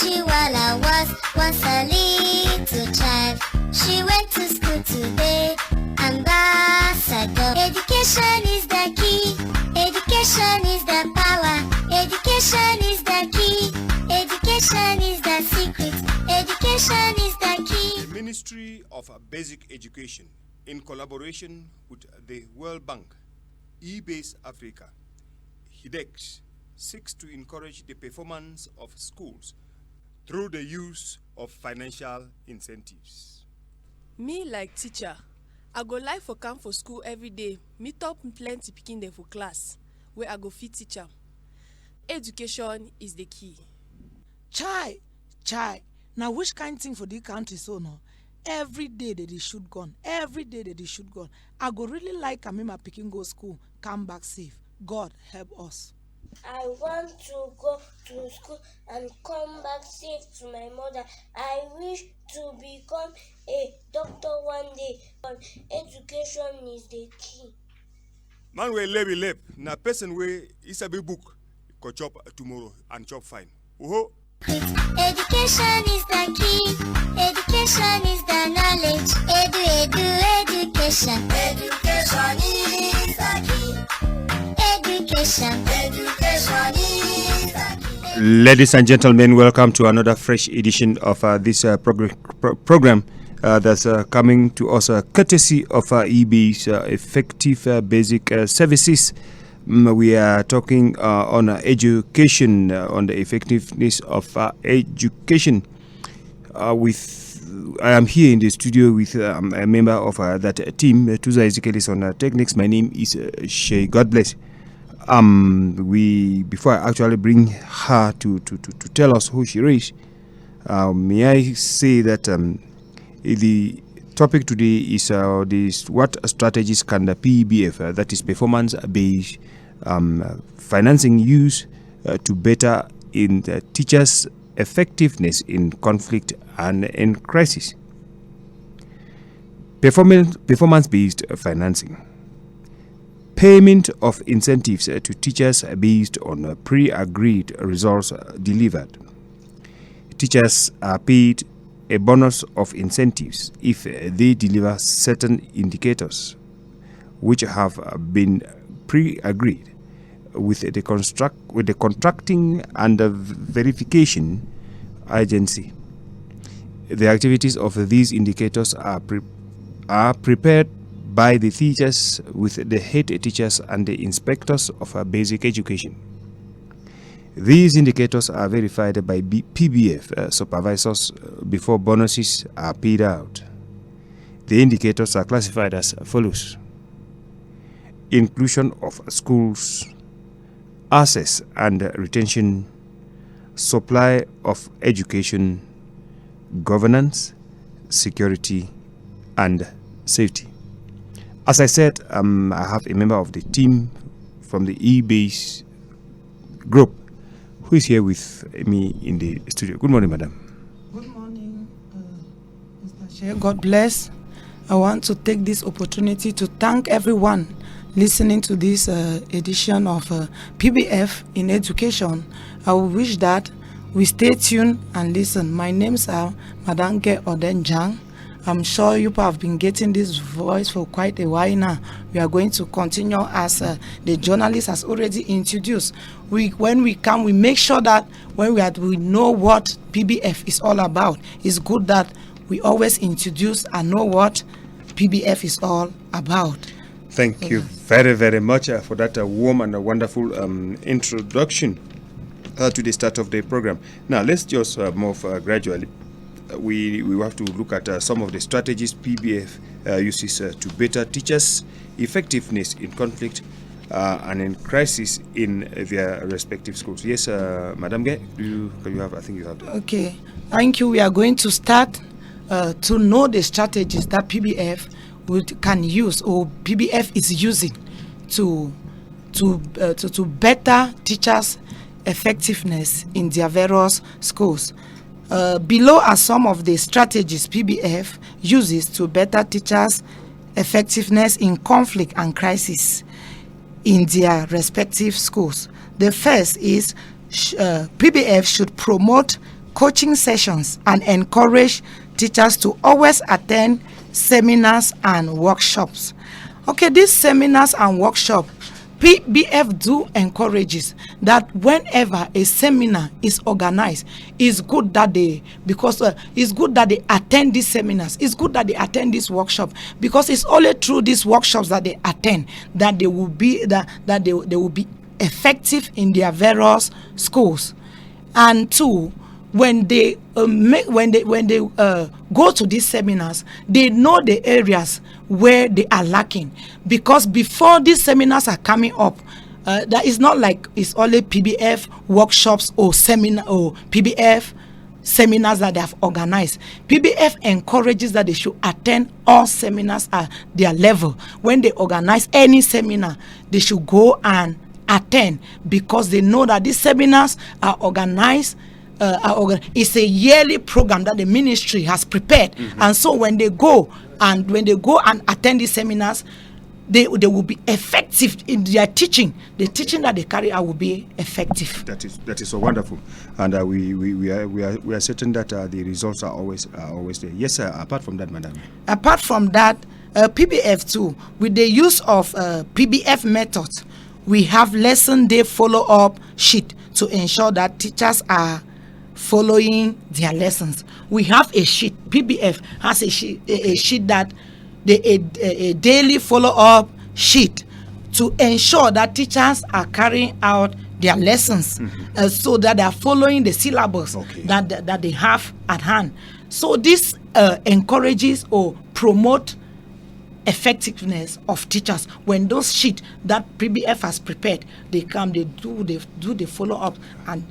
She while I was once a little child. She went to school today. Ambassador. Education is the key. Education is the power. Education is the key. Education is the secret. Education is the key. The Ministry of Basic Education, in collaboration with the World Bank, eBase Africa, HIDEX, seeks to encourage the performance of schools through the use of financial incentives. Me like teacher, I go like for come for school every day, meet up plenty pikin dem for class, where I go fit teach am. Education is the key. Chai, now which kind thing for this country so no? Every day they shoot gun. Every day they shoot gun. I go really like my pikin go school, come back safe. God help us. I want to go to school and come back safe to my mother. I wish to become a doctor one day. Education is the key. Man we lep na person we is a big book go chop tomorrow and chop fine. Oho. Education is the key. Education is the knowledge. Education. Education is the key. Education. Education is the key. Ladies and gentlemen, welcome to another fresh edition of this program that's coming to us courtesy of EB's Effective Basic Services. We are talking on education, on the effectiveness of education. I am here in the studio with a member of that team. Tuza Ezekiel is on techniques. My name is Shay. God bless. Before I actually bring her to tell us who she is, may I say that the topic today is what strategies can the PBF, that is performance-based financing, use to better in the teachers' effectiveness in conflict and in crisis. Performance-based financing. Payment of incentives to teachers based on pre-agreed results delivered. Teachers are paid a bonus of incentives if they deliver certain indicators which have been pre-agreed with the contracting and the verification agency. The activities of these indicators are prepared by the teachers with the head teachers and the inspectors of basic education. These indicators are verified by PBF supervisors before bonuses are paid out. The indicators are classified as follows: inclusion of schools, access and retention, supply of education, governance, security, and safety. As I said, I have a member of the team from the eBase group who is here with me in the studio. Good morning, madam. Good morning, Mr. Shea. God bless. I want to take this opportunity to thank everyone listening to this edition of PBF in education. I wish that we stay tuned and listen. My names are Madam Ke Odenjang. I'm sure you have been getting this voice for quite a while now. We are going to continue as the journalist has already introduced. When we come, we make sure that when we know what PBF is all about. It's good that we always introduce and know what PBF is all about. Thank you very, very much for that warm and wonderful introduction to the start of the program. Now, let's just move gradually. We have to look at some of the strategies PBF uses to better teachers' effectiveness in conflict and in crisis in their respective schools. Yes, Madam Gay, you have, I think you have. Okay, thank you. We are going to start to know the strategies that PBF can use or PBF is using to better teachers' effectiveness in their various schools. Below are some of the strategies PBF uses to better teachers' effectiveness in conflict and crisis in their respective schools. The first is PBF should promote coaching sessions and encourage teachers to always attend seminars and workshops. Okay, these seminars and workshops, PBF do encourages that whenever a seminar is organized, it's good that it's good that they attend these seminars. It's good that they attend this workshop, because it's only through these workshops that they attend that they will be they will be effective in their various schools. And two, when they go to these seminars, they know the areas where they are lacking, because before these seminars are coming up, that is not like it's only PBF workshops or seminar or PBF seminars that they have organized. PBF encourages that they should attend all seminars at their level. When they organize any seminar, they should go and attend, because they know that these seminars are organized. It's a yearly program that the ministry has prepared, and so when they go and attend these seminars, they will be effective in their teaching. The teaching that they carry out will be effective. That is so wonderful, and we are certain that the results are always there. Yes, sir. Apart from that, madam. Apart from that, PBF too, with the use of PBF methods, we have lesson day follow-up sheet to ensure that teachers are following their lessons. We have a sheet. PBF has a sheet that a daily follow-up sheet to ensure that teachers are carrying out their lessons, so that they are following the syllabus that they have at hand. So this encourages or promote effectiveness of teachers. When those sheets that PBF has prepared, they come, they do the follow-up, and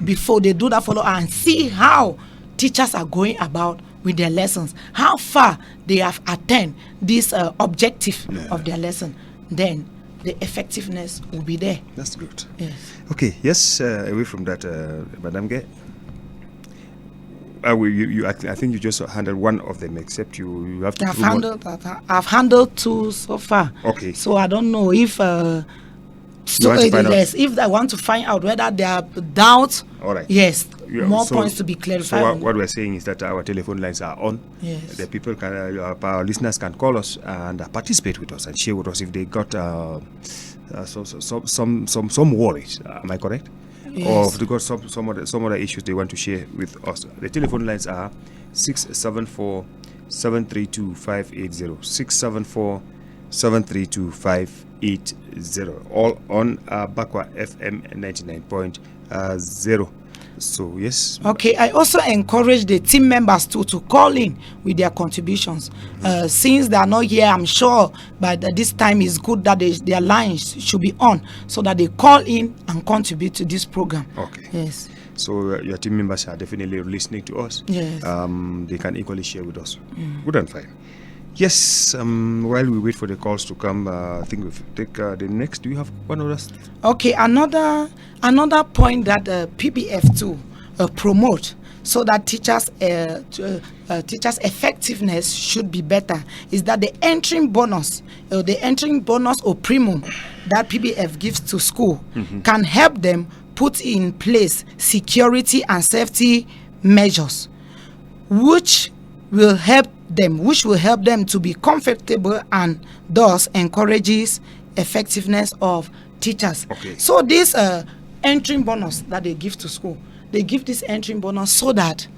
before they do that follow-up and see how teachers are going about with their lessons, how far they have attained this objective of their lesson, then the effectiveness will be there. That's good. Yes. Okay. Yes. Away from that, Madam Gay. I think you just handled one of them, except you have to. I've handled two so far. Okay. So I don't know if if they want to find out whether there are doubts. All right. Yes. Yeah, more points to be clarified. So what we're saying is that our telephone lines are on. Yes. The people can, our listeners can call us and participate with us and share with us if they got some worries. Am I correct? Yes. Or if they got some other issues they want to share with us. The telephone lines are 674-732-580, 674-732-580, all on Bakwa FM 99.0. So yes. Okay, I also encourage the team members to call in with their contributions. Since they are not here, I'm sure by this time it's good that their lines should be on, so that they call in and contribute to this program. Okay. Yes. So your team members are definitely listening to us. Yes. They can equally share with us. Good and fine. Yes. While we wait for the calls to come, I think we'll take the next. Do you have one of us? Okay. Another point that PBF too promote, so that teachers effectiveness should be better, is that the entering bonus or premium that PBF gives to school can help them put in place security and safety measures, which will help them to be comfortable, and thus encourages effectiveness of teachers. Okay. So this entering bonus that they give to school, they give this entering bonus so that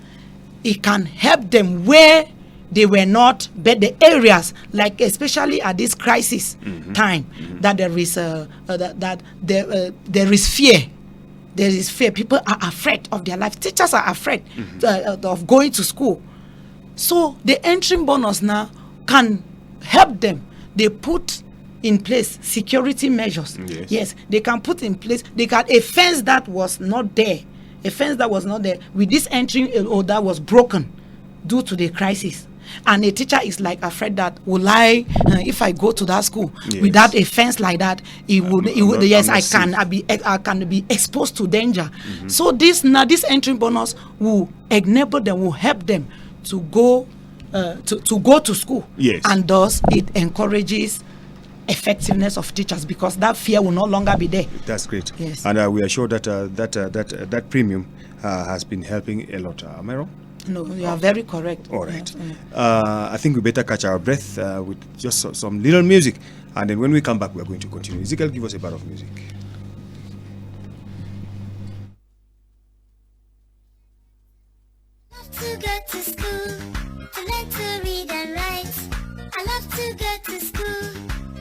it can help them where they were not, but the areas, like especially at this crisis time, that there is there is fear. There is fear. People are afraid of their life. Teachers are afraid of going to school. So the entering bonus now can help them. They put in place security measures. Yes, they can put in place. They can a fence that was not there. With this entering or that was broken due to the crisis. And a teacher is like afraid that if I go to that school without a fence like that, I can be exposed to danger. So this entry bonus will enable them, will help them to go to school. Yes. And thus it encourages effectiveness of teachers, because that fear will no longer be there. That's great. Yes. And we are sure that that premium has been helping a lot. Am I wrong? No, you are very correct. All right. Yeah. I think we better catch our breath with just some little music, and then when we come back, we are going to continue. Ezekiel, give us a bar of music. To go to school, to learn to read and write. I love to go to school.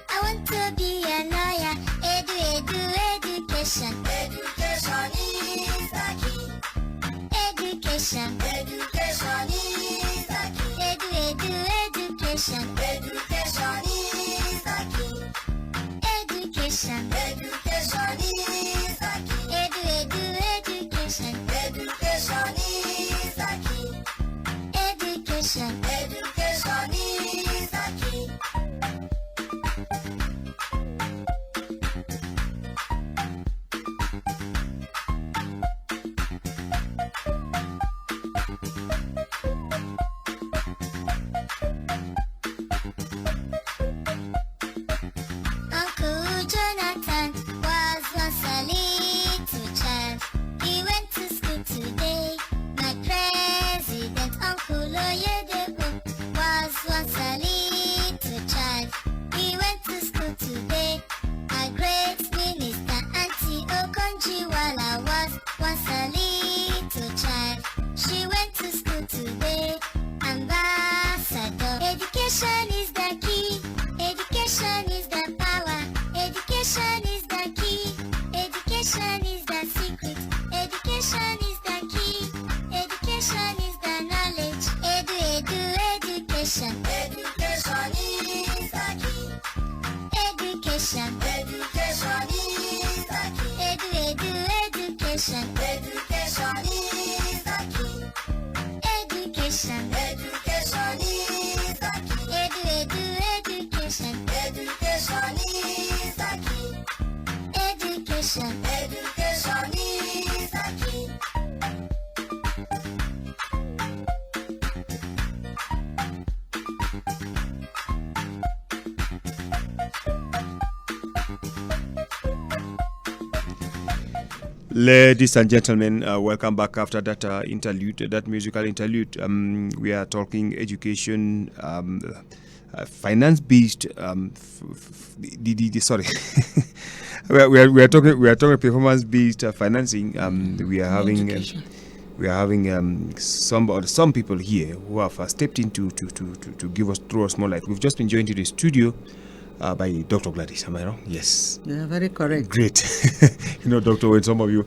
I want to be a lawyer. Education. Education is the key. Education. Education is the key. Education. Education is the key. Education. Education is the key. Education. Education is the key. Education. Education is the key. Uncle Jonathan was once a little child. He went to school today. My president, Uncle Oyedepo, was once a little child. He went to school today. A great minister, Auntie Okonjiwala, was once a little child. She went to school today. Ambassador, education is the key. Education is the power. Education is the key. Education is the secret. Education is the key. Education is the knowledge. Education. Education is the key. Education. Education is the key. Education. Education is the key. Education. Education is the key. Education. Education is the key. Education. Education is the key. Ladies and gentlemen, welcome back after that interlude, that musical interlude. We are talking education, finance-based. Sorry, we are talking performance-based financing. We are having some people here who have stepped in to give us through us more light. We've just been joined to the studio by Dr. Gladys. Am I wrong? Yes. Yeah, very correct. Great. Doctor, when some of you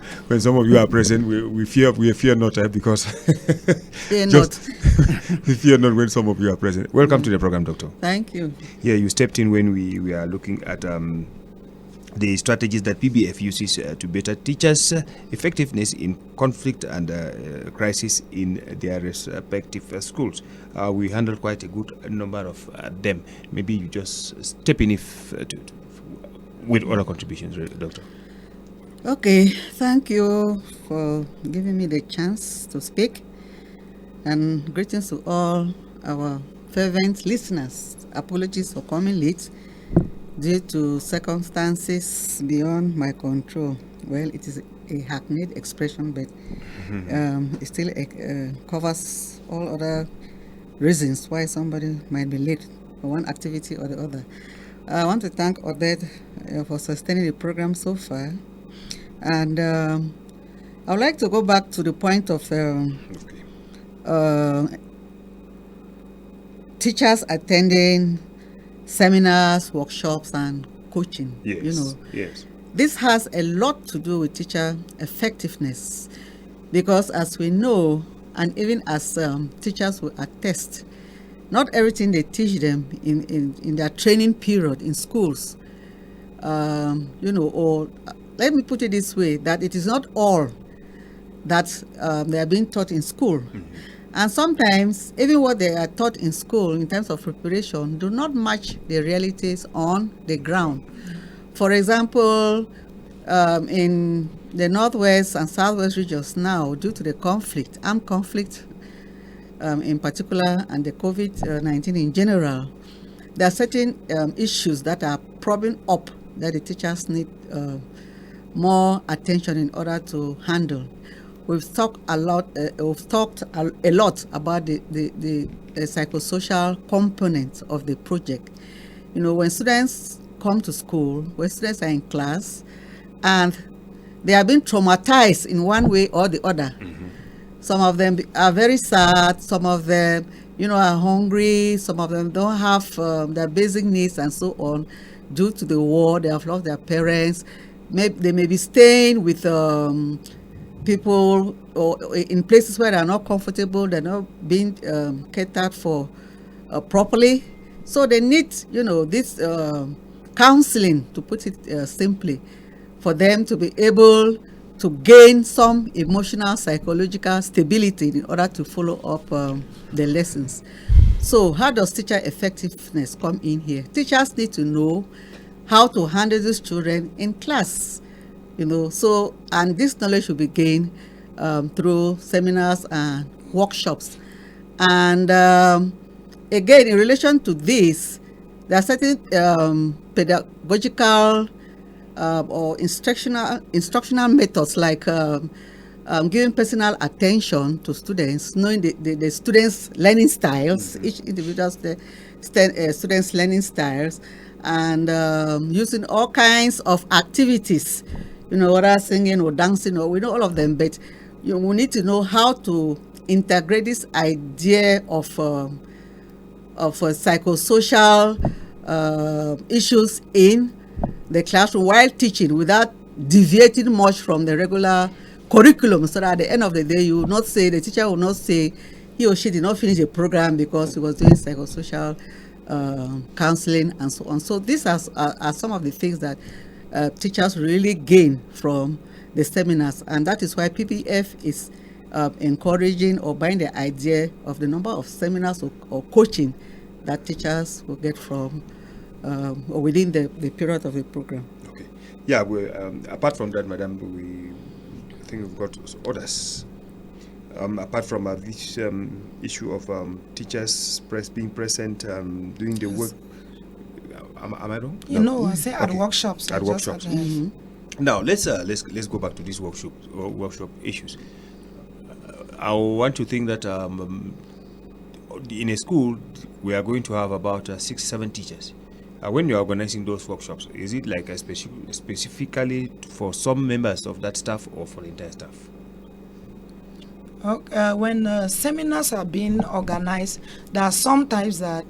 are present, we fear not because Fear not. we fear not when some of you are present. Welcome to the program, Doctor. Thank you. Yeah, you stepped in when we are looking at the strategies that PBF uses to better teachers' effectiveness in conflict and crisis in their respective schools. We handled quite a good number of them. Maybe you just step in with other contributions, Doctor. Okay, thank you for giving me the chance to speak. And greetings to all our fervent listeners. Apologies for coming late due to circumstances beyond my control. Well, it is a hackneyed expression, but it still covers all other reasons why somebody might be late for one activity or the other. I want to thank Odette for sustaining the program so far. And I would like to go back to the point of teachers attending seminars, workshops, and coaching. Yes. Yes. This has a lot to do with teacher effectiveness, because as we know, and even as teachers will attest, not everything they teach them in their training period in schools, or let me put it this way, that it is not all that they are being taught in school. Mm-hmm. And sometimes, even what they are taught in school in terms of preparation do not match the realities on the ground. For example, in the Northwest and Southwest regions now, due to the armed conflict in particular, and the COVID-19 in general, there are certain issues that are probing up that the teachers need more attention in order to handle. We've talked a lot. We've talked a lot about the psychosocial component of the project. You know, when students come to school, when students are in class, and they have been traumatized in one way or the other. Some of them are very sad. Some of them, you know, are hungry. Some of them don't have their basic needs and so on. Due to the war, they have lost their parents. They may be staying with people or in places where they're not comfortable. They're not being catered for properly. So they need, you know, this counseling, to put it simply, for them to be able to gain some emotional, psychological stability in order to follow up the lessons. So how does teacher effectiveness come in here? Teachers need to know how to handle these children in class, you know. So, and this knowledge should be gained through seminars and workshops. And again, in relation to this, there are certain pedagogical or instructional methods, like giving personal attention to students, knowing the students' learning styles, each individual students' learning styles, and using all kinds of activities, you know, whether singing or dancing, or we know all of them, but we need to know how to integrate this idea of psychosocial issues in the classroom while teaching, without deviating much from the regular curriculum, so that at the end of the day, you will not say, the teacher will not say he or she did not finish a program because he was doing psychosocial counseling and so on. So these are some of the things that teachers really gain from the seminars, and that is why PBF is encouraging or buying the idea of the number of seminars or coaching that teachers will get from or within the period of the program. Okay. Yeah, we, apart from that, Madam, I think we've got others. Apart from this issue of teachers being present, doing the work. Am I wrong? You know, I say at workshops. At workshops. Now let's go back to these workshop issues. I want to think that in a school we are going to have about 6-7 teachers. When you're organizing those workshops, is it like specifically for some members of that staff or for the entire staff? Okay, when seminars are being organized, there are sometimes that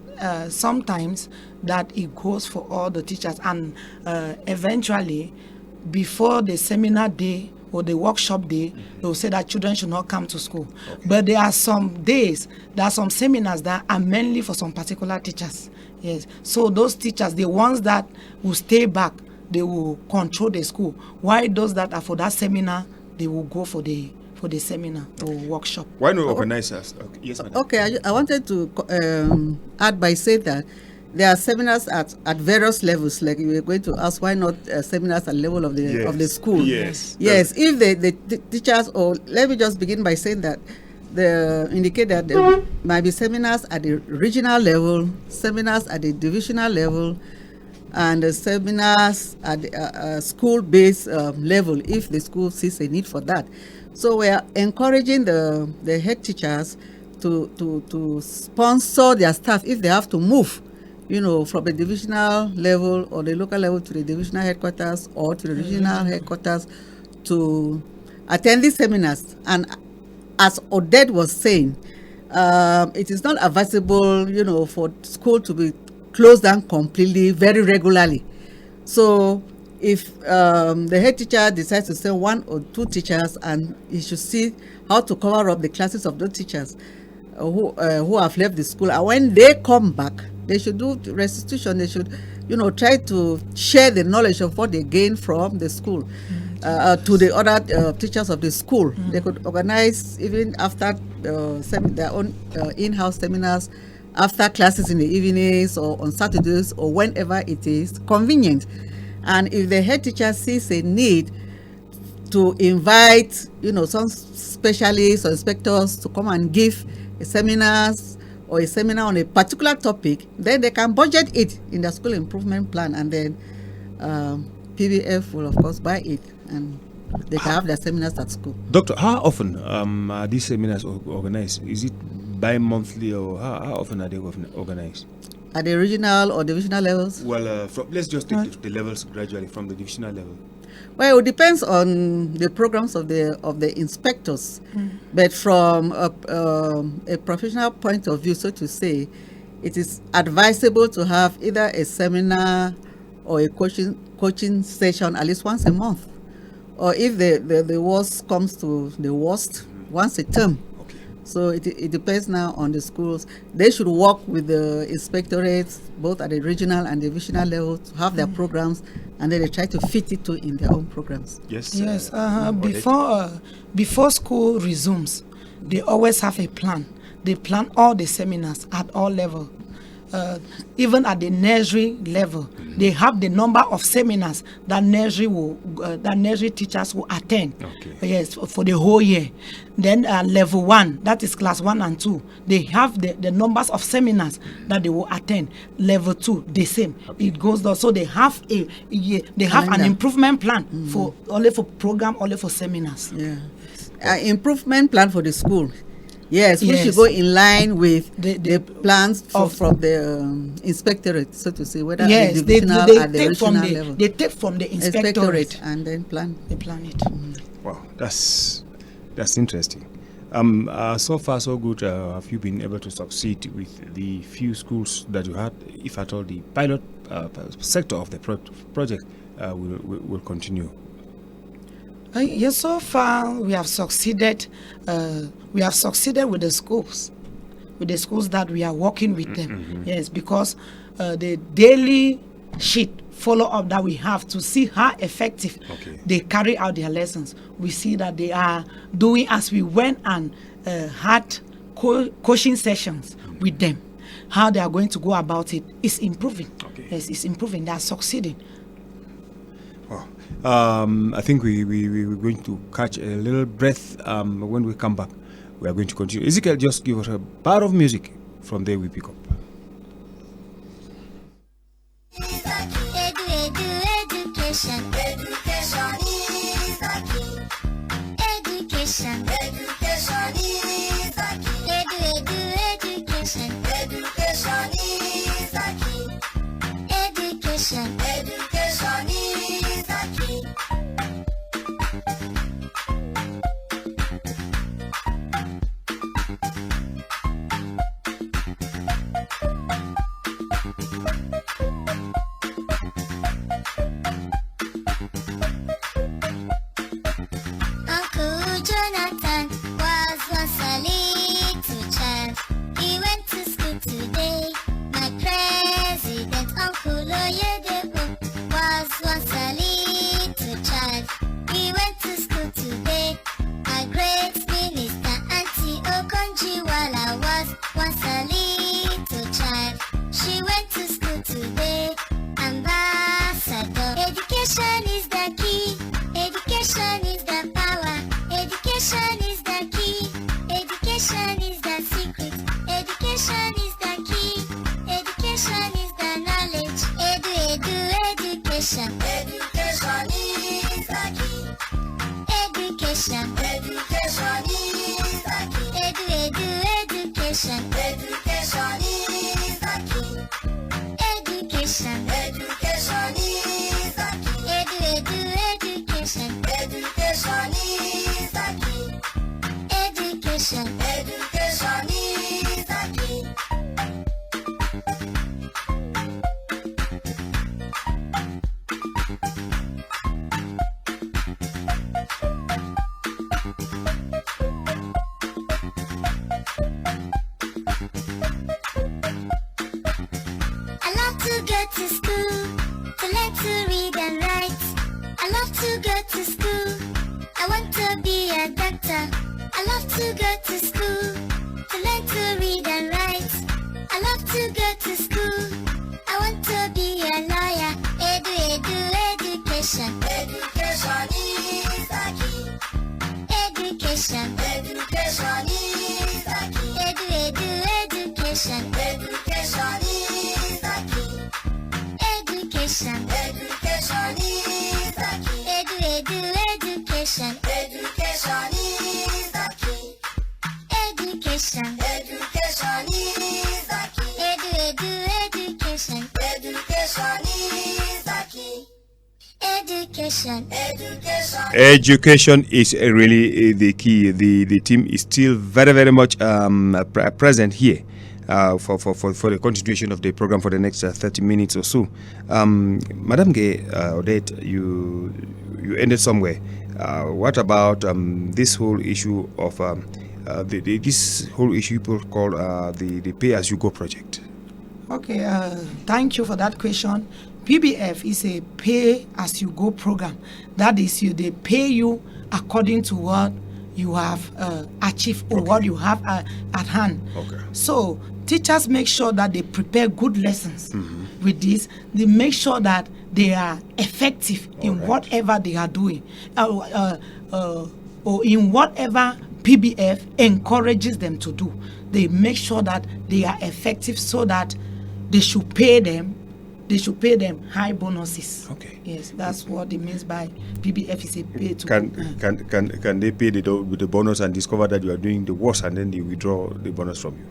it goes for all the teachers, and eventually, before the seminar day or the workshop day, they will say that children should not come to school. Okay. But there are some days, there are some seminars that are mainly for some particular teachers. Yes, so those teachers, the ones that will stay back, they will control the school. While those that are for that seminar, they will go for the seminar or workshop. Why not organizers? Okay. Yes, madam. Okay, I wanted to add by saying that there are seminars at various levels. Like we were going to ask, why not seminars at the level of the school? Yes. Yes. If the teachers, or let me just begin by saying that indicate that there might be seminars at the regional level, seminars at the divisional level, and seminars at the school-based level if the school sees a need for that. So we are encouraging the head teachers to sponsor their staff if they have to move, you know, from the divisional level or the local level to the divisional headquarters or to the regional headquarters to attend these seminars. And as Odette was saying, it is not advisable, you know, for school to be closed down completely very regularly. So if the head teacher decides to send 1 or 2 teachers, and he should see how to cover up the classes of those teachers who have left the school, and when they come back, they should do restitution. They should, you know, try to share the knowledge of what they gained from the school to the other teachers of the school. They could organize, even after their own in-house seminars, after classes in the evenings or on Saturdays or whenever it is convenient. And if the head teacher sees a need to invite, you know, some specialists or inspectors to come and give seminars or a seminar on a particular topic, then they can budget it in the school improvement plan, and then PBF will of course buy it, and they can have their seminars at school. Doctor, how often are these seminars organized? Is it bi-monthly, or how often are they organized? At the regional or divisional levels? Well, let's just take the levels gradually from the divisional level. Well, it depends on the programs of the inspectors, but from a professional point of view, so to say, it is advisable to have either a seminar or a coaching session at least once a month, or if the worst comes to the worst, once a term. Okay. So it depends now on the schools. They should work with the inspectorates, both at the regional and divisional level, to have their programs, and then they try to fit it to in their own programs. Yes. Yes, before school resumes, they always have a plan. They plan all the seminars at all levels. Even at the nursery level, they have the number of seminars that nursery teachers will attend. Okay. Yes, for the whole year. Then level 1, that is class 1 and 2, they have the numbers of seminars that they will attend. Level 2, the same. Okay. It goes down. So they have an improvement plan for program, only for seminars. Yeah, improvement plan for the school. Yes, we Yes. should go in line with the plans of- from the inspectorate, so to say, whether Yes, at the divisional they at the take from regional level. they take from the inspectorate. And then plan. They plan it. Wow, that's interesting. So far so good. Have you been able to succeed with the few schools that you had? If at all, the pilot sector of the project will continue. Yes, so far we have succeeded. We have succeeded with the schools that we are working with them. Yes, because the daily sheet follow up that we have to see how effective they carry out their lessons. We see that they are doing as we went and had coaching sessions with them. How they are going to go about it is improving. Okay. Yes, it's improving. They are succeeding. I think we're going to catch a little breath. When we come back, we are going to continue. Ezekiel, just give us a bar of music. From there, we pick up. Education. Education is the key. Education. Education is the key. Education. Education is the key. Education. Education is the key. Uncle Jonathan was once a little child. He went to school today. My president, Uncle Oyedepo, was once a little child. He went to school today. A great minister, Auntie Okonjiwala, was once a little child. She went to school today. Ambassador, education is the key. Education is the power. Education is the key. Education is the secret. Education is the key. Education is the knowledge. Education. Education is the key. Education. Education is the key. Education. Education is the key. Education. Education is the key. Education. Education is the key. Education. Education is the key. Education is the key. Education. Education is the key. Education. Education is the key. Education. Education is the key. Education. Education is really the key. The team is still very much present here for the continuation of the program for the next 30 minutes or so. Madam Gay, Odette, you ended somewhere. What about this whole issue of this whole issue people call the pay as you go project? Okay, thank you for that question. PBF is a pay as you go program. That is, they pay you according to what you have achieved or what you have at hand. Okay. So teachers make sure that they prepare good lessons with this. They make sure that they are effective in whatever they are doing, or in whatever PBF encourages them to do. They make sure that they are effective so that they should pay them high bonuses. Okay. Yes, that's what it means by PBF is a pay to. Can they pay with the bonus and discover that you are doing the worst and then they withdraw the bonus from you?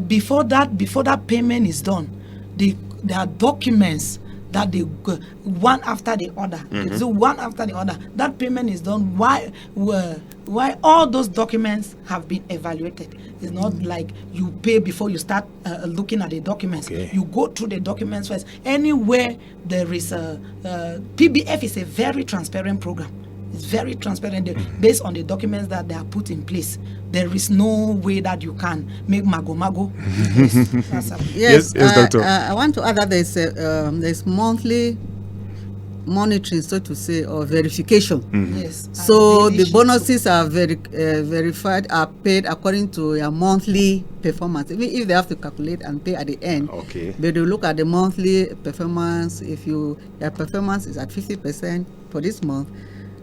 Before that payment is done, there are documents that they go one after the other. So one after the other, that payment is done. Why all those documents have been evaluated. It's not like you pay before you start looking at the documents. Okay. You go through the documents first. Anywhere there is PBF is a very transparent program. It's very transparent based on the documents that they are put in place. There is no way that you can make mago. Yes, Doctor. I want to add that there's monthly monitoring, so to say, or verification. Yes. So the bonuses are verified, are paid according to your monthly performance. Even if they have to calculate and pay at the end, Okay. but they look at the monthly performance. If your performance is at 50% for this month,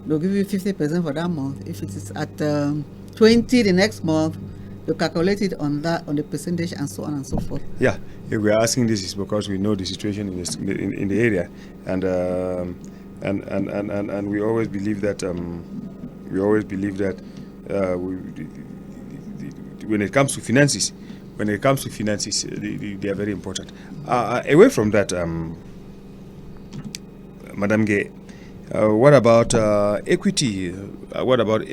they'll give you 50% for that month. If it is at 20 the next month, you calculate it on the percentage and so on and so forth. Yeah, if we are asking this is because we know the situation in the area, and we always believe that when it comes to finances, they are very important. Away from that, Madam Gay, what about equity? What about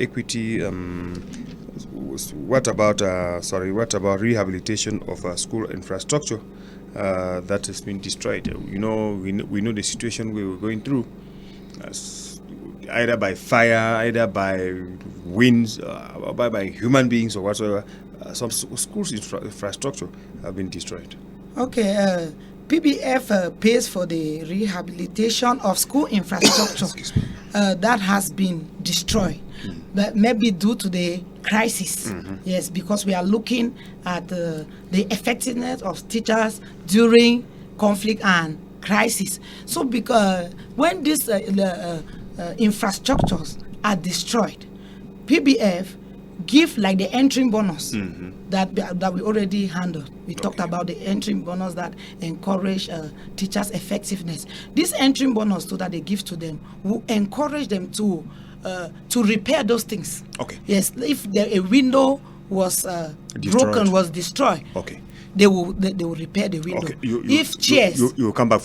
rehabilitation of school infrastructure that has been destroyed? We know the situation we were going through, either by fire, either by winds, or by human beings or whatsoever. Some schools infrastructure have been destroyed. Okay, PBF pays for the rehabilitation of school infrastructure that has been destroyed, but maybe due to the crisis. Yes, because we are looking at the effectiveness of teachers during conflict and crisis. So because when these infrastructures are destroyed, PBF give like the entry bonus that we already handled. We talked about the entry bonus that encourage teachers' effectiveness. This entry bonus that they give to them will encourage them to repair those things. Okay. Yes, if a window was broken, was destroyed. Okay. They will repair the window. Okay. If chairs. You come back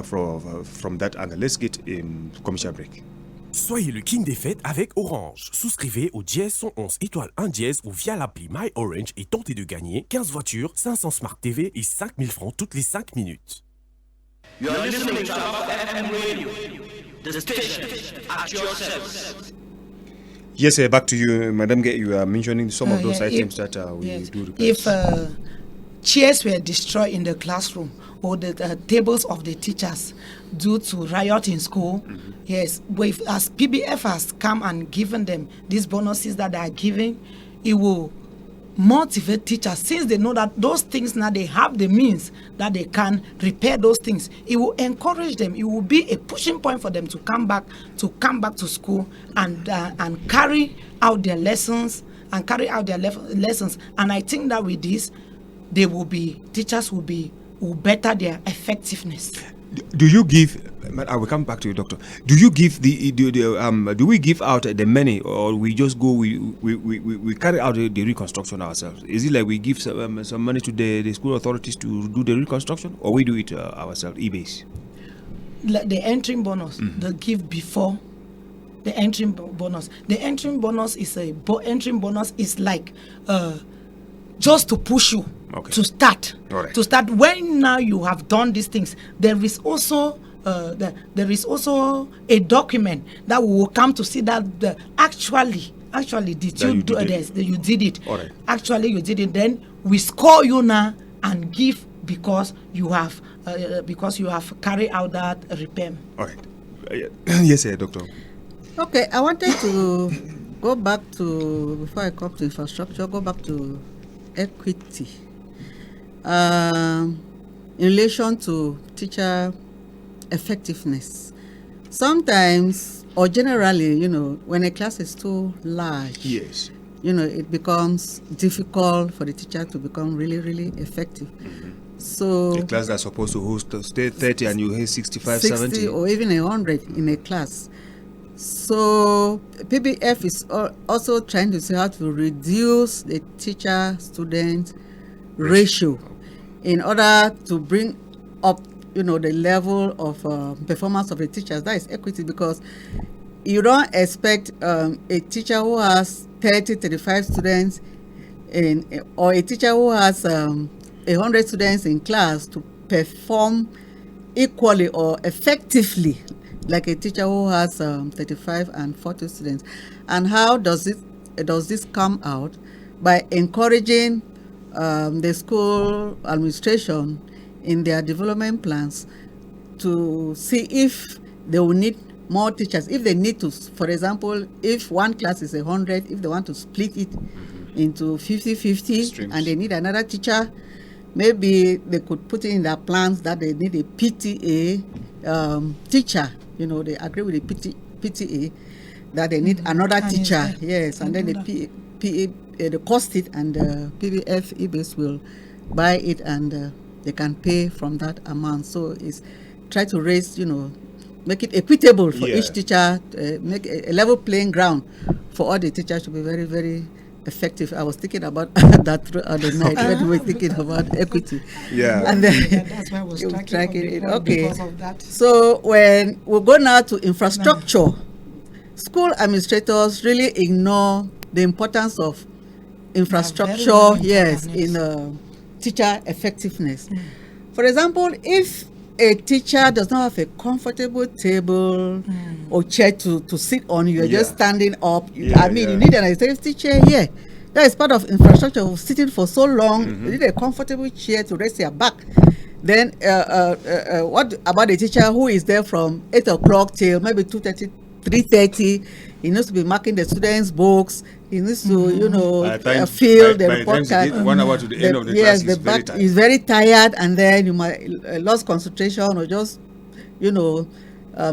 from that angle. Let's get in commercial break. Soyez le king des fêtes avec Orange. Souscrivez au dièse 111 étoile 1 dièse ou via l'appli My Orange et tentez de gagner 15 voitures, 500 Smart TV et 5000 francs toutes les 5 minutes. You are listening to FM Radio, the station at your service. Yes, back to you, Madam Gay. You are mentioning some of those items that we do repair. If chairs were destroyed in the classroom or the tables of the teachers due to riot in school, yes, as PBF has come and given them these bonuses that they are giving, it will motivate teachers, since they know that those things now they have the means that they can repair those things. It will encourage them. It will be a pushing point for them to come back to school and carry out their lessons and And I think that with this, teachers will better their effectiveness. Do you give But I will come back to you, doctor. Do you give do we give out the money, or we just go we carry out the reconstruction ourselves? Is it like we give some money to the school authorities to do the reconstruction, or we do it ourselves, e-base? Like the entering bonus, the give before the entering bonus. The entering bonus is entering bonus is like just to push you to start. All right. To start when now you have done these things. There is also there is also a document that will come to see that actually did That you you do did this? You did it. All right. Actually you did it. Then we score you now and give because you have carried out that repair. All right. Yes, doctor. Okay, I wanted to go back to, before I come to infrastructure, go back to equity. In relation to teacher effectiveness. Sometimes, or generally, when a class is too large, Yes. it becomes difficult for the teacher to become really, really effective. So A class that's supposed to host 30 and you host 65, 60 70. or even 100 in a class. So PBF is also trying to see how to reduce the teacher-student ratio in order to bring up, the level of performance of the teachers. That is equity, because you don't expect a teacher who has 30, 35 students or a teacher who has 100 students in class to perform equally or effectively like a teacher who has 35 and 40 students. And how does this come out? By encouraging the school administration in their development plans to see if they will need more teachers. If they need to, for example, if one class is 100, if they want to split it into 50-50 and they need another teacher, maybe they could put in their plans that they need a PTA teacher. They agree with the PTA that they need another teacher. Yes, and then they cost it, and PBF e-base will buy it, and they can pay from that amount. So it's try to raise, make it equitable for each teacher, make a level playing ground for all the teachers to be very, very effective. I was thinking about that throughout the night when we were thinking about equity. Yeah. And then That's why I was tracking it. Okay. because of that. So when we go now to infrastructure, school administrators really ignore the importance of infrastructure, very yes, important, in teacher effectiveness. For example, if a teacher does not have a comfortable table or chair to sit on, you're just standing up. You need an administrative chair here. That is part of infrastructure of sitting for so long. You need a comfortable chair to rest your back. Then what about the teacher who is there from 8 o'clock till maybe 2:30, 3:30? He needs to be marking the students' books. He needs to, fill the report card. 1 hour to the end of the class, the back is very tired, and then you might lose concentration or just,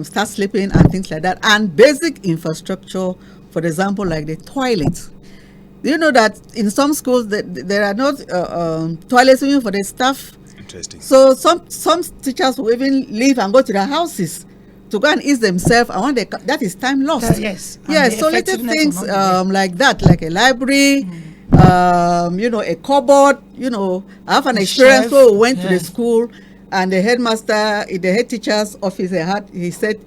start sleeping and things like that. And basic infrastructure, for example, like the toilets. Do you know that in some schools there are not toilets even for the staff? Interesting. So some teachers will even leave and go to their houses to go and ease themselves, and when that is time lost. Yes. Yes, so little things like that, like a library, a cupboard. I have an experience where we went to the school, and the headmaster in the head teacher's office, he said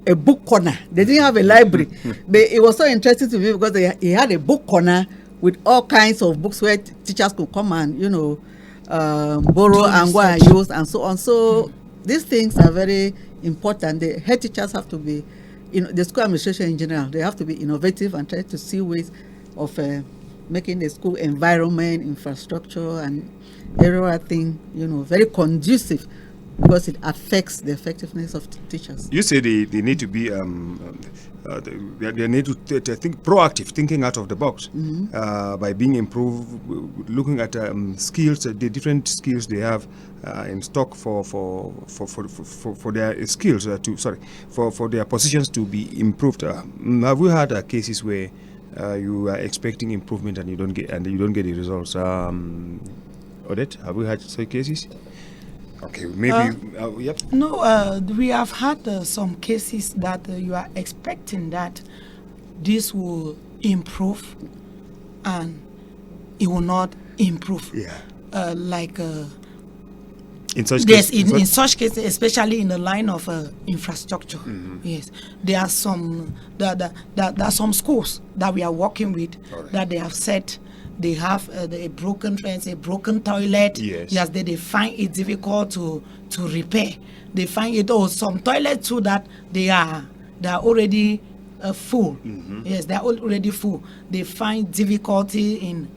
a book corner. They didn't have a library. But it was so interesting to me because he had a book corner with all kinds of books where teachers could come and, borrow and go and use and so on. So these things are very important. The head teachers have to be, the school administration in general, they have to be innovative and try to see ways of making the school environment, infrastructure, and everything, very conducive, because it affects the effectiveness of teachers. You say they need to be they need to think proactive, thinking out of the box, by being improved, looking at skills, the different skills they have in stock for their skills for their positions to be improved. Have we had cases where you are expecting improvement and you don't get the results? Odette, have we had such cases? Okay, maybe. Yep. No, we have had some cases that you are expecting that this will improve and it will not improve. Yeah. Like In such yes, cases, in such cases, especially in the line of infrastructure. Yes, there are some there are some schools that we are working with that they have said they have a broken fence, a broken toilet. Yes. They find it difficult to repair. They find it some toilets too that they are already full. Yes, they are already full. They find difficulty in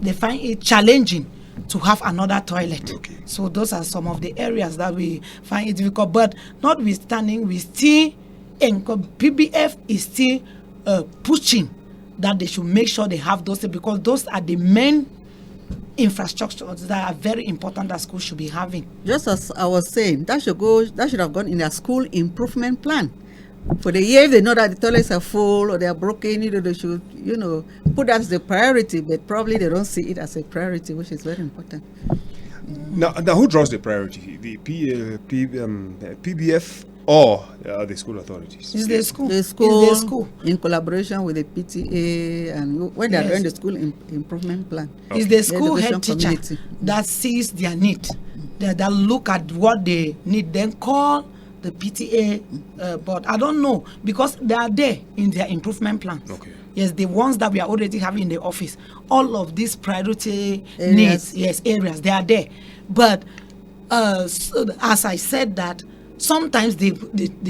they find it challenging to have another toilet. Okay. So those are some of the areas that we find it difficult. But notwithstanding, we still, PBF is still pushing that they should make sure they have those things, because those are the main infrastructures that are very important that schools should be having. Just as I was saying, that should have gone in their school improvement plan. For the year, if they know that the toilets are full or they are broken, they should, put that as the priority, but probably they don't see it as a priority, which is very important. Now who draws the priority? The PBF or the school authorities? It's the school. The school, It's the school. in collaboration with the PTA, and when they are doing the school improvement plan. It's the school head education teacher community. that sees their need, that look at what they need, then call the PTA, but I don't know, because they are there in their improvement plans. Okay. Yes, the ones that we are already having in the office, all of these priority Areas. needs, areas, they are there. But so as I said that, sometimes the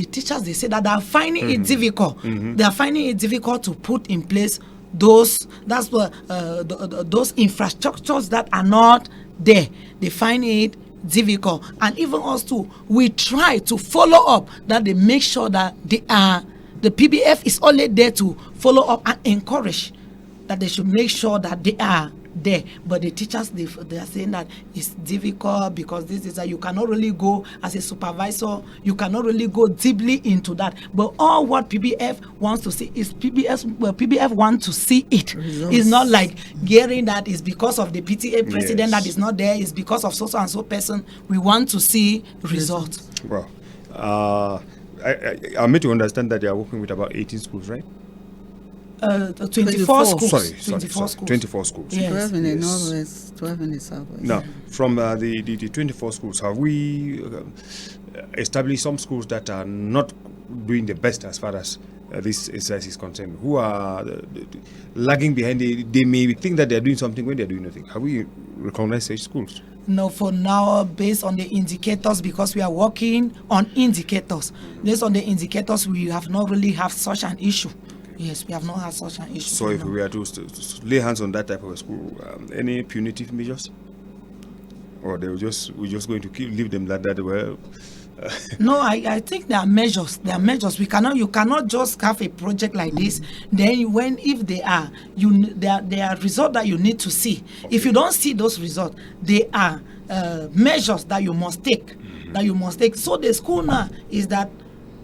teachers, they say that they are finding it difficult. They are finding it difficult to put in place those infrastructures that are not there. They find it difficult, and even us too, we try to follow up that they make sure that the PBF is only there to follow up and encourage that they should make sure that they are there. But the teachers, they are saying that it's difficult because this is that you cannot really go as a supervisor, you cannot really go deeply into that. But all what PBF wants to see is PBF wants to see it. Results. It's not like gearing that is because of the PTA president Yes. that is not there, it's because of so and so person. We want to see results. Well, I'm made to understand that they are working with about 18 schools, right? 24 schools. Sorry, 24 schools. 24 schools. Yes. 12 in the Yes. northwest, 12 in the southwest. Now, from the 24 schools, have we established some schools that are not doing the best as far as this exercise is concerned? Who are lagging behind? They may think that they're doing something when they're doing nothing. Have we recognized such schools? No, for now, based on the indicators, because we are working on indicators. Based on the indicators, we have not really have such an issue. Yes, we have not had such an issue. So if we were to lay hands on that type of a school, any punitive measures? Or we're just going to leave them like that? Well, No, I think there are measures. There are measures. You cannot just have a project like this. Then if there are results that you need to see. Okay. If you don't see those results, there are measures that you must take. So the school now is that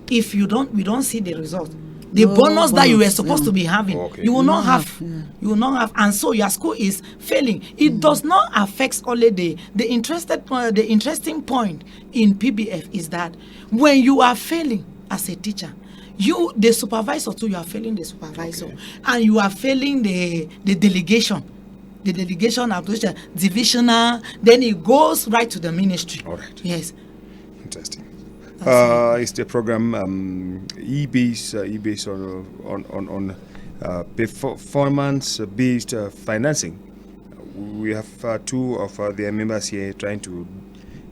if we don't see the results, the bonus that you were supposed to be having, you will not have. You will not have, and so your school is failing. It does not affect only the interesting point in PBF is that when you are failing as a teacher, the supervisor too, you are failing the supervisor, and you are failing the delegation. The delegation of the divisional, then it goes right to the ministry. All right. Yes. Interesting. It's the program e-base on performance-based financing. We have two of their members here trying to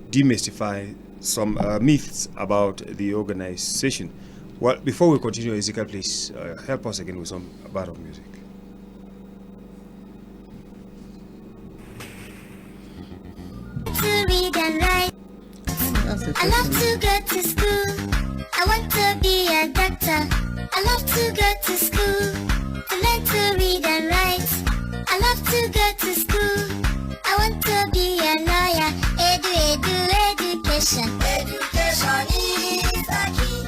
demystify some myths about the organization. Well, before we continue, Ezekiel, please help us again with some bar of music. To read and write. I love to go to school. I want to be a doctor. I love to go to school to learn to read and write. I love to go to school. I want to be a lawyer. Education. Education is the key.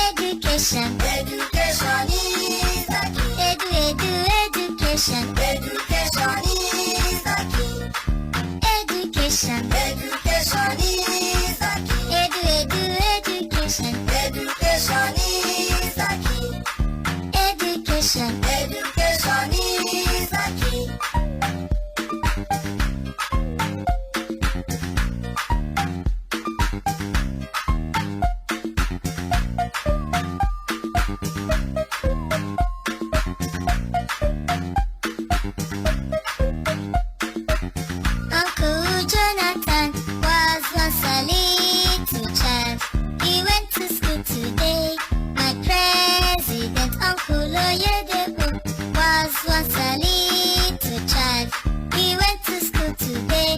Education. Education is the key. Education. Education is the key. Education. education. Education is the key. Education. Education is the key. Education. Education is the key. Uncle Jonathan was once a little child. He went to school today. My president, Uncle Oyedepo, was once a little child. He went to school today.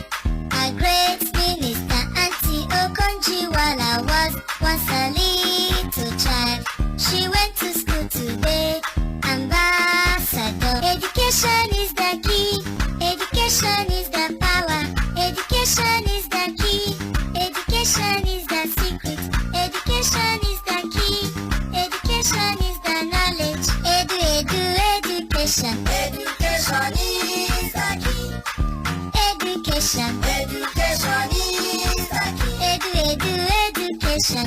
A great minister, Auntie Okonji-Iweala, was once a little child. She went to school today. Ambassador, education is the key. Education is the power. Education is the key. Education is the secret. Education is the key. Education is the knowledge. Education. Education is the key. Education. Education is the key.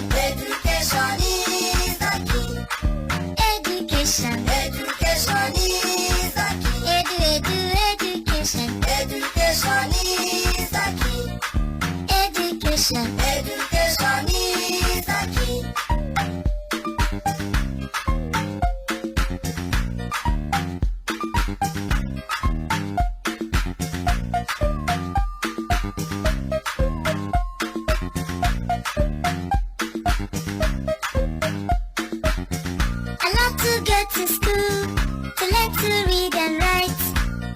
Education. Education is the key. Education. Education is the key. Education. Education is the key. Education. Education is the key. I love to go to school to learn to read and write.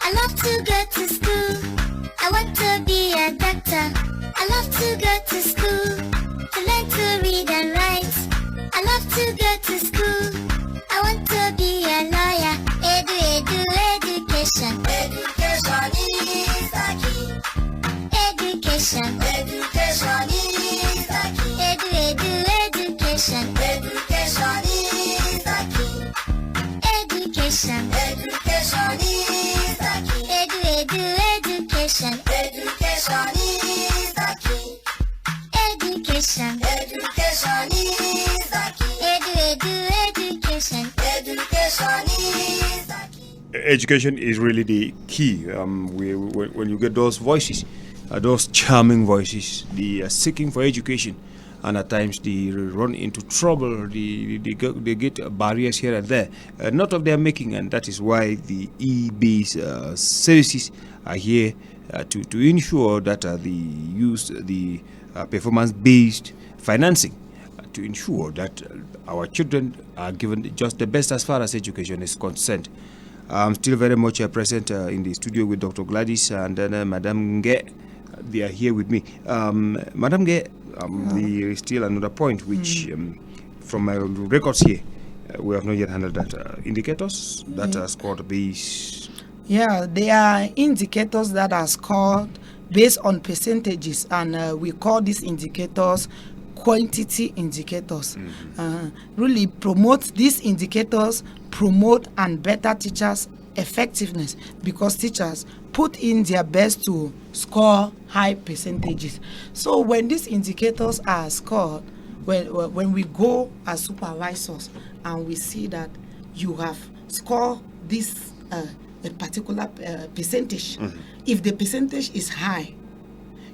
I love to go to school. I want to be a doctor. I love to go to school to learn to read and write. I love to go to school. I want to be a lawyer. Education. Education is the key. Education. Education is the key. Education. Education is the key. Education. Education is the key. Education. Education is the key. Education. Education is the key. Education. Education is the key. Education is really the key. When you get those voices, those charming voices, they are seeking for education, and at times they run into trouble. They get barriers here and there, not of their making, and that is why the e-based services are here to ensure that they use the performance-based financing to ensure that our children are given just the best as far as education is concerned. I'm still very much present in the studio with Dr. Gladys and then Madam Nge. They are here with me. Madam Nge, there is still another point which, from my records here, we have not yet handled that. Indicators that are scored based. Yeah, they are indicators that are scored based on percentages, and we call these indicators quantity indicators. Really these indicators promote and better teachers' effectiveness, because teachers put in their best to score high percentages. So when these indicators are scored, when we go as supervisors and we see that you have scored this a particular percentage, if the percentage is high,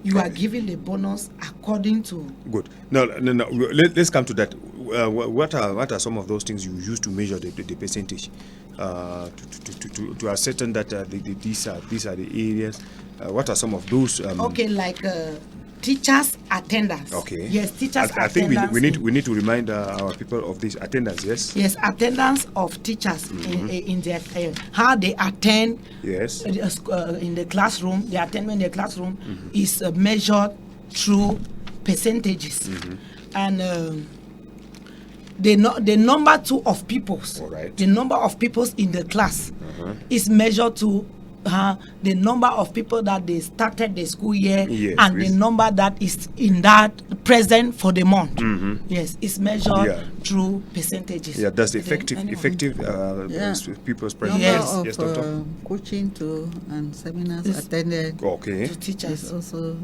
you are given the bonus according to. Good. No. Let's come to that. What are some of those things you use to measure the percentage, to ascertain that these are the areas? What are some of those? Okay, like teachers' attendance. Okay. Yes, teachers' attendance. I think we need to remind our people of this attendance. Yes. Yes, attendance of teachers in their how they attend. Yes. In the classroom, the attendance in the classroom is measured through percentages, and the number of pupils. All right. The number of pupils in the class is measured to the number of people that they started the school year Yes, and the number that is in that present for the month. Yes, it's measured through percentages. Yeah, that's the effective people's presence. Number Yes, of doctor. coaching to and seminars attended Okay. To teachers is also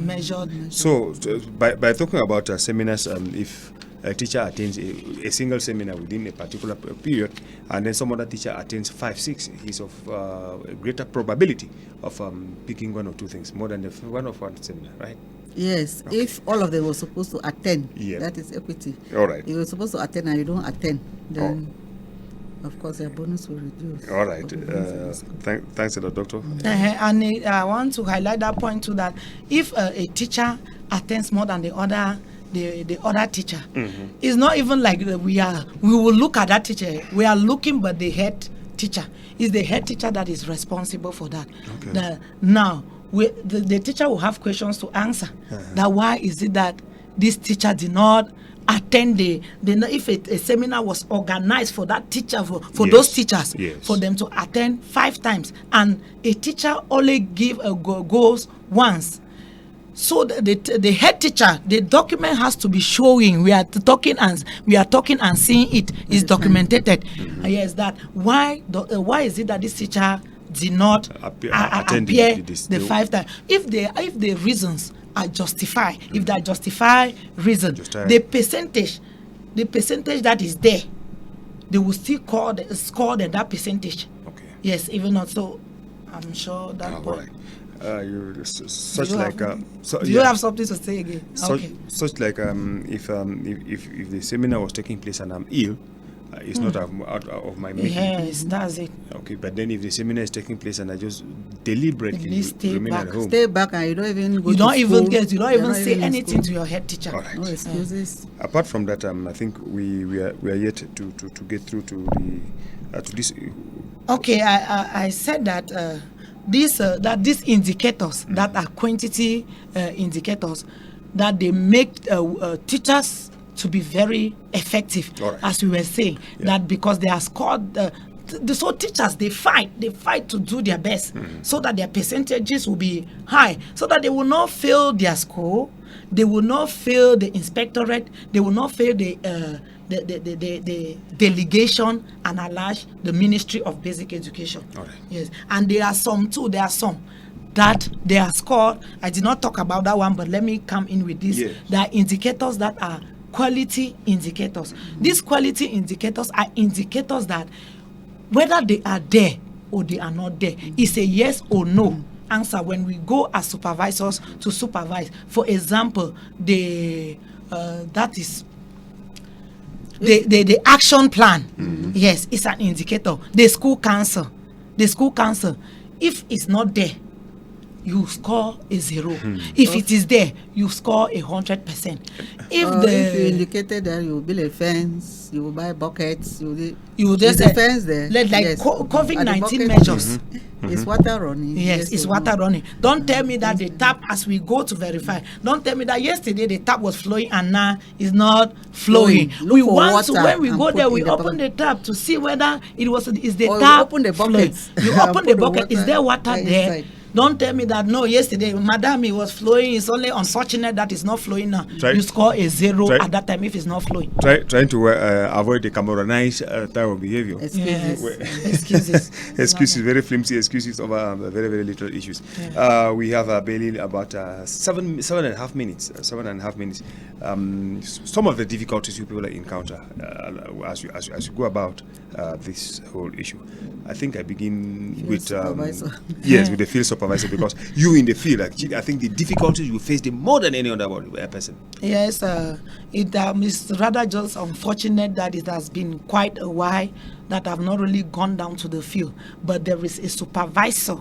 measured. So, by talking about seminars, if a teacher attends a single seminar within a particular period, and then some other teacher attends 5, 6, he's of a greater probability of picking one or two things more than one seminar, right? Yes, if all of them were supposed to attend, Yeah. that is equity. All right. If you're supposed to attend and you don't attend, then of course their bonus will reduce. All right. Thanks a lot, doctor. And I want to highlight that point too, that if a teacher attends more than the other teacher, it's not even like we will look at that teacher. We are looking, but the head teacher is the head teacher that is responsible for that. Okay. Now the teacher will have questions to answer. That why is it that this teacher did not attend if a seminar was organized for that teacher, for Yes. those teachers, Yes. for them to attend 5 times, and a teacher only goes once. So the head teacher, the document has to be showing. We are talking and seeing it is documented. Yes, that why is it that this teacher did not attend appear the 5 times? If the reasons are justified, if they are justified reason, Justified. the percentage that is there, they will still score that percentage. Okay. Yes, even not so. I'm sure that. All right. You such Do you like have- so, Do you have something to say again? Okay. Such like if the seminar was taking place and I'm ill, it's not out of my making. Yes, that's it. Okay, but then if the seminar is taking place and I just deliberately Please stay remain back. at home, Stay back and you don't even go You to don't even school. get. You don't You're even not say in anything school. to your head teacher. all right. No excuses. Apart from that, I think we are yet to get through to this. Okay, I said that these indicators that are quantity indicators, that they make teachers to be very effective, All right. as we were saying. That because they are scored. So teachers, they fight to do their best, so that their percentages will be high, so that they will not fail their school, they will not fail the inspectorate, they will not fail the delegation, and at large the Ministry of Basic Education. All right. Yes, and there are some that they are scored. I did not talk about that one, but let me come in with this. Yes. There are indicators that are quality indicators. These quality indicators are indicators that whether they are there or they are not there, it's a yes or no answer when we go as supervisors to supervise. For example, the action plan. Yes, it's an indicator. The school council, if it's not there, you score a 0. If it is there, you score 100%. If If you indicated that you will build a fence, you will buy buckets, you just there's a fence there. like Yes. COVID-19 At the bucket, measures. Is water running? Yes, it's or water no? running. Don't tell me that the tap, as we go to verify, don't tell me that yesterday the tap was flowing and now it's not flowing. Look We for want to, water when we and go put there, in we the open the tap to see whether is the Or you tap open the flowing. buckets You and open put the the bucket. Is water there water there? inside. Don't tell me that no, yesterday, madam, it was flowing. It's only unfortunate that it's not flowing now. Try- You score a 0 try- at that time if it's not flowing. Trying to avoid the Cameroonized type of behavior. Excuses. Excuses. Excuses, very flimsy excuses over very, very little issues. We have barely about 7.5 minutes. 7.5 minutes. Some of the difficulties you people encounter as you go about this whole issue. I think I begin Field with supervisor. yes, with the field supervisor, because you in the field. Actually, I think the difficulties you face them more than any other person. Yes, it's rather just unfortunate that it has been quite a while that I've not really gone down to the field, but there is a supervisor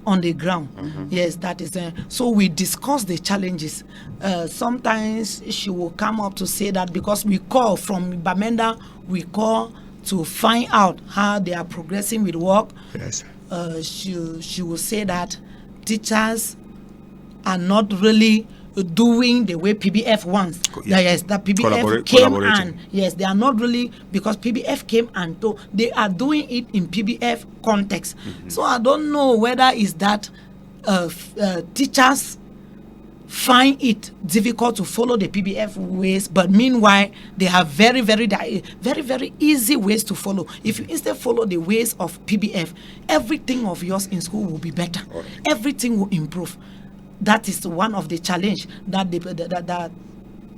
on the ground. Yes, that is. So we discuss the challenges. Sometimes she will come up to say that because we call from Bamenda, we call to find out how they are progressing with work. Yes. She will say that teachers are not really doing the way PBF wants. Yeah. Yes, that PBF Collaborating. yes, they are not really, because PBF came and told, they are doing it in PBF context. So I don't know whether is that teachers find it difficult to follow the PBF ways, but meanwhile they have very easy ways to follow. If you instead follow the ways of PBF, everything of yours in school will be better. Everything will improve. That is one of the challenge that that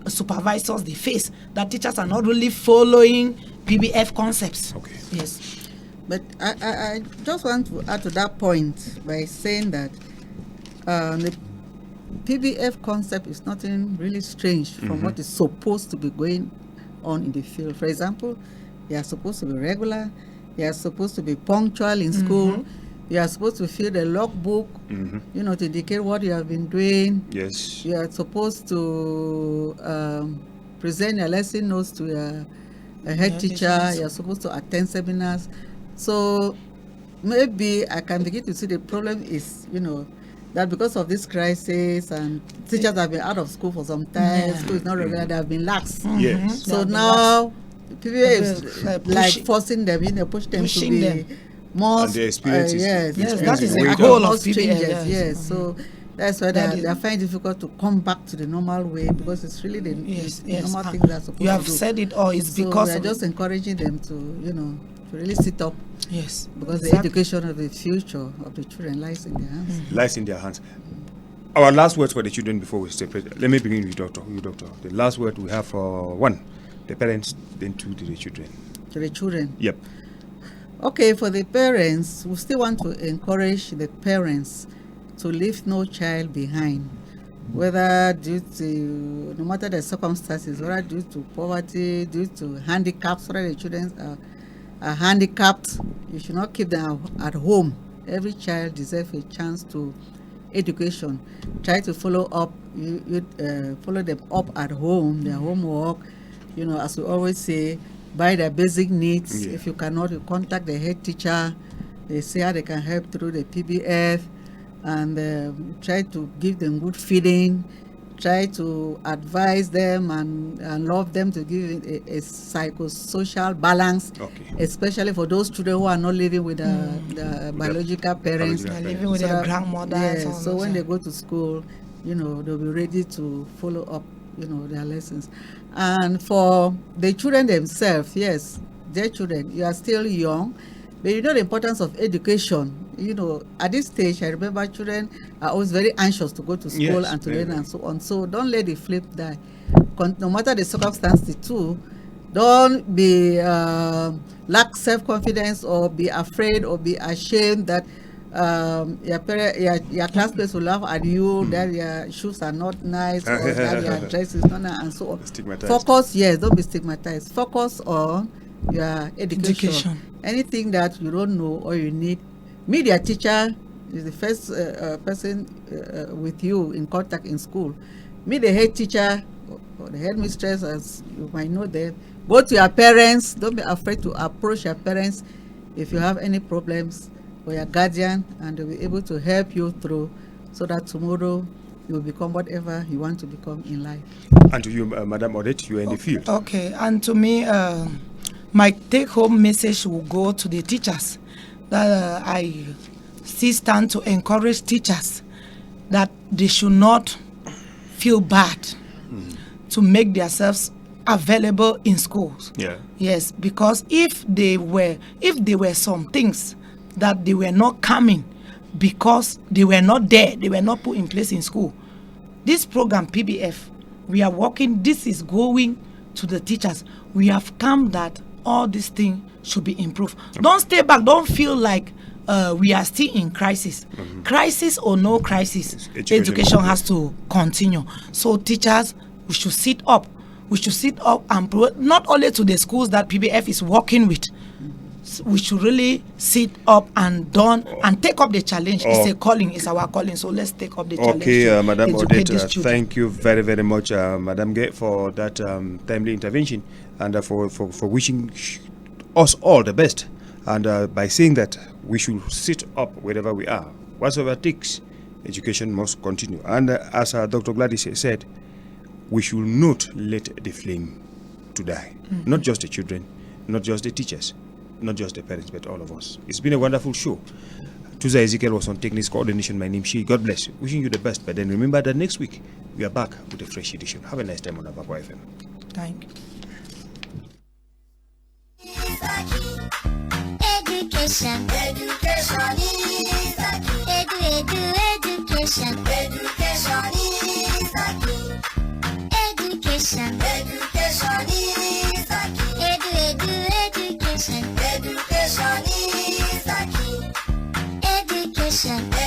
supervisors they face, that teachers are not really following PBF concepts. Okay. Yes. But I just want to add to that point by saying that the PBF concept is nothing really strange from what is supposed to be going on in the field. For example, you are supposed to be regular, you are supposed to be punctual in school, you are supposed to fill the logbook, you know, to indicate what you have been doing. Yes. You are supposed to present your lesson notes to your head teacher. You are supposed to attend seminars. So maybe I can begin to see the problem is, you know, that because of this crisis and teachers have been out of school for some time, school is not regular, they have been lax. Yes. So now PBA is like forcing them, you know, push them to pushing be them. more. And the experiences. Yes, that is the the goal of most PBF. changes. Yes. Yes, so that's why That they are finding it difficult to come back to the normal way, because it's really the normal thing they're supposed to do. You have said it all. It's So because we are of just encouraging them to, you know, to really sit up, yes, because the education of the future of the children lies in their hands. Lies in their hands. Our last words for the children before we separate. Let me begin with Doctor. You, Doctor. The last word we have for one, the parents, then two to the children. To the children. Yep. Okay, for the parents, we still want to encourage the parents to leave no child behind, whether due to, no matter the circumstances, whether due to poverty, due to handicaps, whether the children are handicapped, you should not keep them at home. Every child deserves a chance to education. Try to follow up, follow them up at home, their homework, you know, as we always say, buy their basic needs. If you cannot, you contact the head teacher. They say how they can help through the PBF, and try to give them good feeding, try to advise them and love them, to give a psychosocial balance, especially for those children who are not living with the biological parents. They're living with their grandmother. Yes, so when they go to school, you know, they'll be ready to follow up, you know, their lessons. And for the children themselves, yes, their children, you are still young, but you know the importance of education. You know, at this stage, I remember children are always very anxious to go to school and to learn and so on. So don't let the flip die. No matter the circumstances too, don't be lack self-confidence or be afraid or be ashamed that your classmates will laugh at you, that your shoes are not nice or that your dress is not nice and so on. Focus, yes, don't be stigmatized. Focus on your education. Anything that you don't know or you need, meet your teacher is the first person with you in contact in school. Meet the head teacher or the headmistress, as you might know them. Go to your parents. Don't be afraid to approach your parents if you have any problems, or your guardian, and they'll be able to help you through, so that tomorrow you will become whatever you want to become in life. And to you, Madam Odette, you are in the field. Okay, and to me, my take-home message will go to the teachers, that I still stand to encourage teachers that they should not feel bad to make themselves available in schools. Yes, because if there were some things that they were not coming because they were not there, they were not put in place in school. This program PBF, we are working, this is going to the teachers. We have come that all these things should be improved. Don't stay back, don't feel like we are still in crisis. Crisis or no crisis, education has to continue. So teachers, we should sit up. We should sit up and not only to the schools that PBF is working with. We should really sit up and take up the challenge. It's a calling, it's our calling. So let's take up the challenge. Okay, Madam Odette, thank you very, very much, Madam Gay, for that timely intervention, and for wishing us all the best. And by saying that we should sit up wherever we are, whatsoever it takes, Education must continue. And as Dr. Gladys said, we should not let the flame to die. Not just the children, not just the teachers, not just the parents, but all of us. It's been a wonderful show. Tuza Ezekiel was on techniques coordination. My name is Shi. God bless you. Wishing you the best. But then remember that next week we are back with a fresh edition. Have a nice time on Apapa FM. Thank you. Education, education is the key. Education, education is the key. Education, education is the key. Education, education is the key. Education.